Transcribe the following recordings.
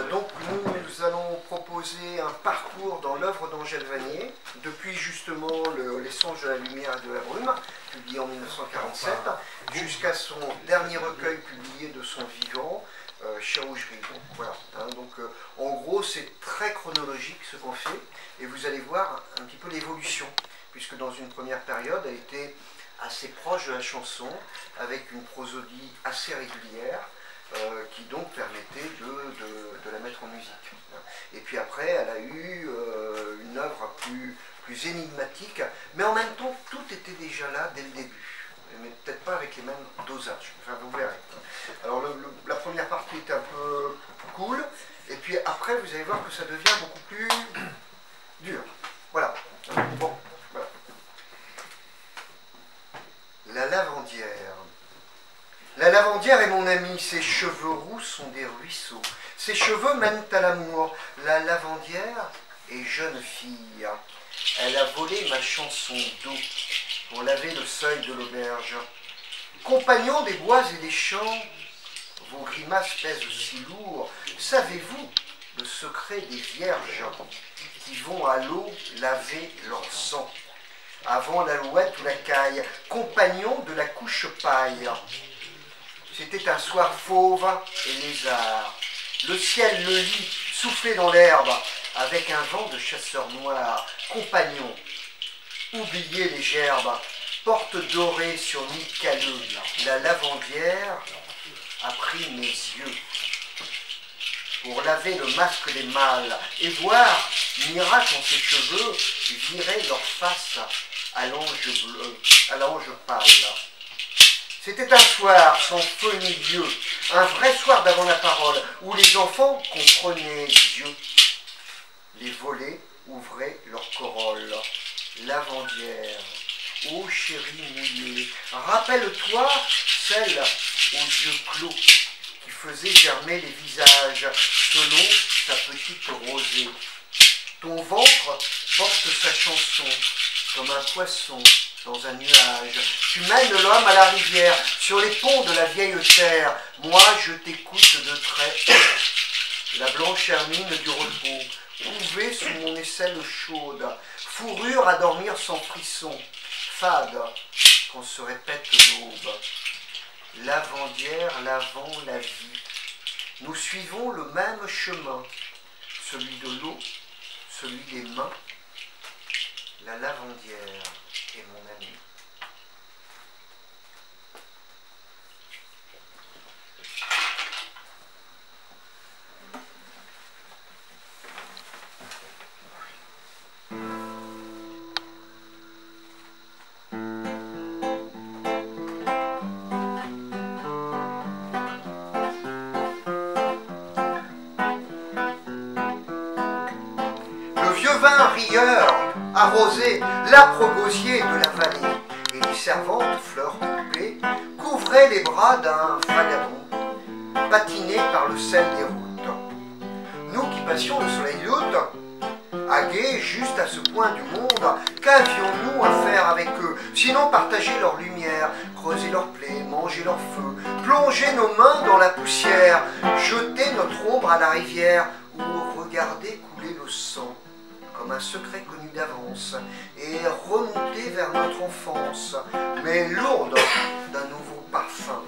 Donc nous allons proposer un parcours dans l'œuvre d'Angèle Vanier, depuis justement Les songes de la lumière et de la brume, publié en 1947, jusqu'à son dernier recueil publié de son vivant, chez Rougerie. Donc voilà. En gros, c'est très chronologique ce qu'on fait, et vous allez voir un petit peu l'évolution, puisque dans une première période, elle était assez proche de la chanson, avec une prosodie assez régulière, qui donc permettait de la mettre en musique. Et puis après, elle a eu une œuvre plus énigmatique, mais en même temps, tout était déjà là dès le début, mais peut-être pas avec les mêmes dosages. Enfin, vous verrez. Alors, la première partie est un peu cool, et puis après, vous allez voir que ça devient beaucoup plus dur. Voilà. Bon, voilà. La lavandière. La lavandière est mon amie, ses cheveux roux sont des ruisseaux. Ses cheveux mènent à l'amour. La lavandière est jeune fille. Elle a volé ma chanson d'eau pour laver le seuil de l'auberge. Compagnons des bois et des champs, vos grimaces pèsent si lourd. Savez-vous le secret des vierges qui vont à l'eau laver leur sang? Avant l'alouette ou la caille, compagnons de la couche paille. C'était un soir fauve et lézard. Le ciel le lit, soufflé dans l'herbe, avec un vent de chasseurs noirs. Compagnons, oubliez les gerbes, porte dorée sur nid calleux. La lavandière a pris mes yeux pour laver le masque des mâles et voir, miracle en ses cheveux, virer leur face à l'ange bleu, à l'ange pâle. C'était un soir sans feu ni Dieu, un vrai soir d'avant la parole, où les enfants comprenaient Dieu. Les volets ouvraient leur corolle. Lavandière, ô chérie mouillée, rappelle-toi celle aux yeux clos, qui faisait germer les visages selon sa petite rosée. Ton ventre porte sa chanson, comme un poisson dans un nuage. Tu mènes l'homme à la rivière, sur les ponts de la vieille terre. Moi, je t'écoute de trait. La blanche hermine du repos, couvée sous mon aisselle chaude. Fourrure à dormir sans frisson, fade quand se répète l'aube. Lavandière lavant la vie. Nous suivons le même chemin, celui de l'eau, celui des mains. La lavandière est mon ami. Le vieux vin rieur arrosait l'âpre gosier de la vallée, et les servantes, fleurs coupées, couvraient les bras d'un vagabond, patiné par le sel des routes. Nous qui passions le soleil d'août, aguets juste à ce point du monde, qu'avions-nous à faire avec eux, sinon partager leur lumière, creuser leurs plaies, manger leur feu, plonger nos mains dans la poussière, jeter notre ombre à la rivière, ou regarder couler le sang comme un secret connu d'avance, et remonter vers notre enfance, mais lourde d'un nouveau parfum,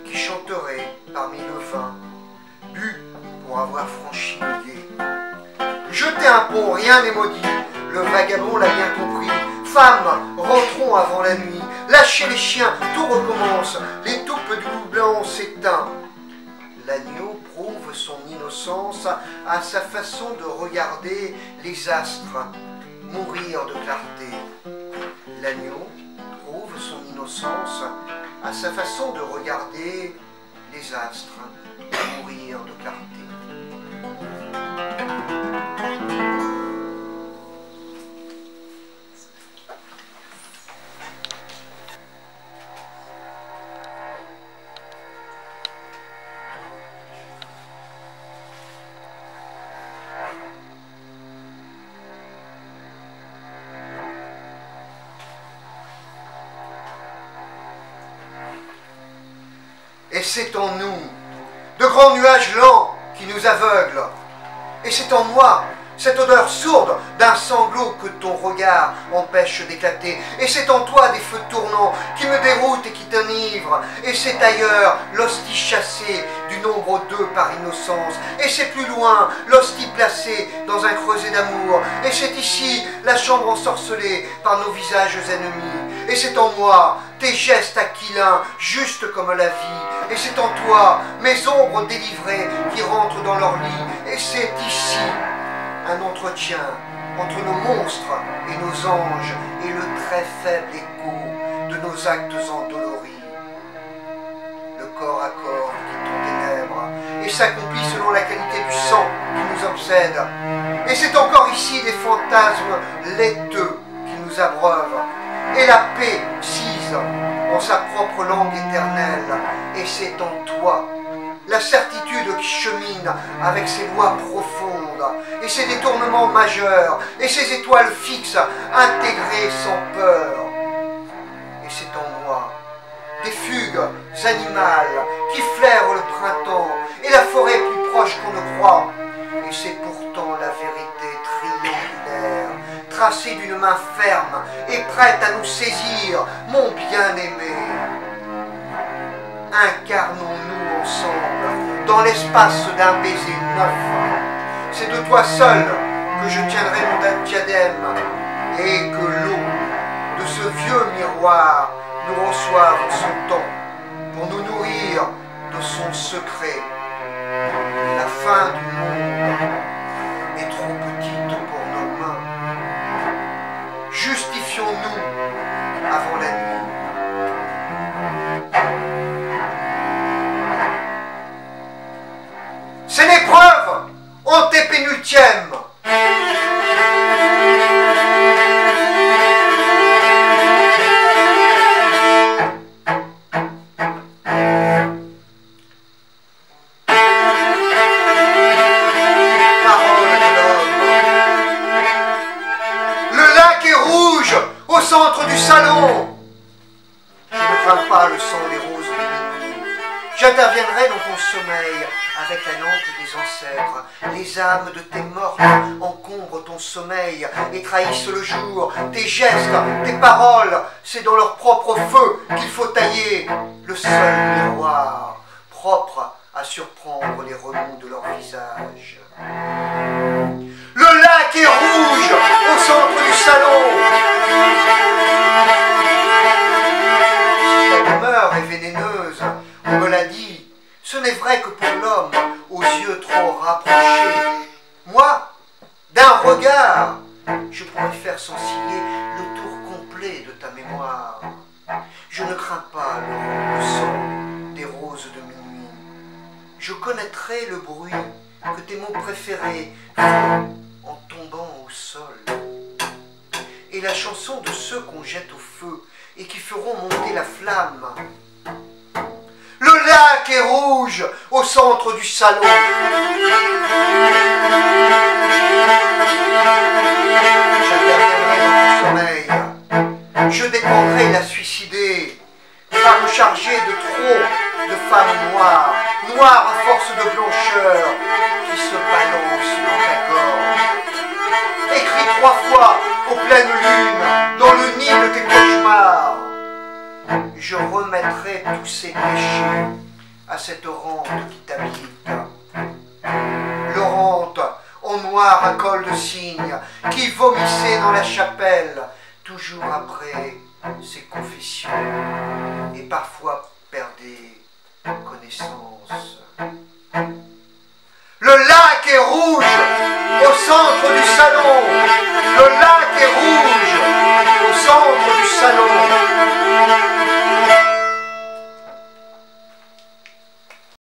qui chanterait parmi le vin, bu pour avoir franchi le gué. Jeter un pont, rien n'est maudit, le vagabond l'a bien compris. Femmes, rentrons avant la nuit, lâchez les chiens, tout recommence, les toupes du loup blanc s'éteint. L'agneau prouve son innocence à sa façon de regarder les astres mourir de clarté. L'agneau prouve son innocence à sa façon de regarder les astres mourir de clarté. Et c'est en nous, de grands nuages lents qui nous nous aveugle. Et c'est en moi, cette odeur sourde d'un sanglot que ton regard empêche d'éclater. Et c'est en toi des feux tournants qui me déroutent et qui t'enivrent. Et c'est ailleurs l'hostie chassée du nombre 2 par innocence. Et c'est plus loin l'hostie placée dans un creuset d'amour. Et c'est ici la chambre ensorcelée par nos visages ennemis. Et c'est en moi tes gestes aquilins, justes comme la vie. Et c'est en toi mes ombres délivrées qui rentrent dans leur lit. Et c'est ici un entretien entre nos monstres et nos anges et le très faible écho de nos actes endoloris. Le corps à corps quitte en ténèbres et s'accomplit selon la qualité du sang qui nous obsède. Et c'est encore ici des fantasmes laiteux qui nous abreuvent. Et la paix cise en sa propre langue éternelle. Et c'est en toi la certitude qui chemine avec ses lois profondes et ses détournements majeurs et ses étoiles fixes intégrées sans peur. Et c'est en moi des fugues animales qui flairent le printemps et la forêt plus proche qu'on ne croit. Et c'est pourtant la vérité triangulaire, tracée d'une main ferme et prête à nous saisir, mon bien-aimé. Incarnons-nous ensemble dans l'espace d'un baiser neuf. C'est de toi seul que je tiendrai mon diadème et que l'eau de ce vieux miroir nous reçoive son temps pour nous nourrir de son secret. La fin du monde est trop petite pour nos mains. Justifions-nous avant la nuit. C'est l'épreuve antépénultième. Au centre du salon. Je ne crains pas le sang des roses de minuit. J'interviendrai dans ton sommeil avec la lampe des ancêtres. Les âmes de tes morts encombrent ton sommeil et trahissent le jour. Tes gestes, tes paroles, c'est dans leur propre feu qu'il faut tailler le seul miroir propre à surprendre les remous de leur visage. Le lac est rouge au centre du salon. Si ta demeure est vénéneuse, on me l'a dit, ce n'est vrai que pour l'homme aux yeux trop rapprochés. Moi, d'un regard, je pourrais faire s'osciller le tour complet de ta mémoire. Je ne crains pas le sang des roses de minuit. Je connaîtrai le bruit que tes mots préférés font en tombant au sol. Et la chanson de ceux qu'on jette au feu et qui feront monter la flamme. Le lac est rouge au centre du salon. J'interviendrai dans ton sommeil. Je déprendrai la suicider, femme chargée de trop de femmes noires, noires à force de blancheur, qui se balancent dans ta gorge. Écris 3 fois aux pleines lunes, dans le nid de tes cauchemars. Je remettrai tous ces péchés à cette rente qui t'habite. Le rente en noir à col de cygne, qui vomissait dans la chapelle, toujours après ses confessions, et parfois perdait connaissance. Le lac est rouge au centre du salon. Le lac est rouge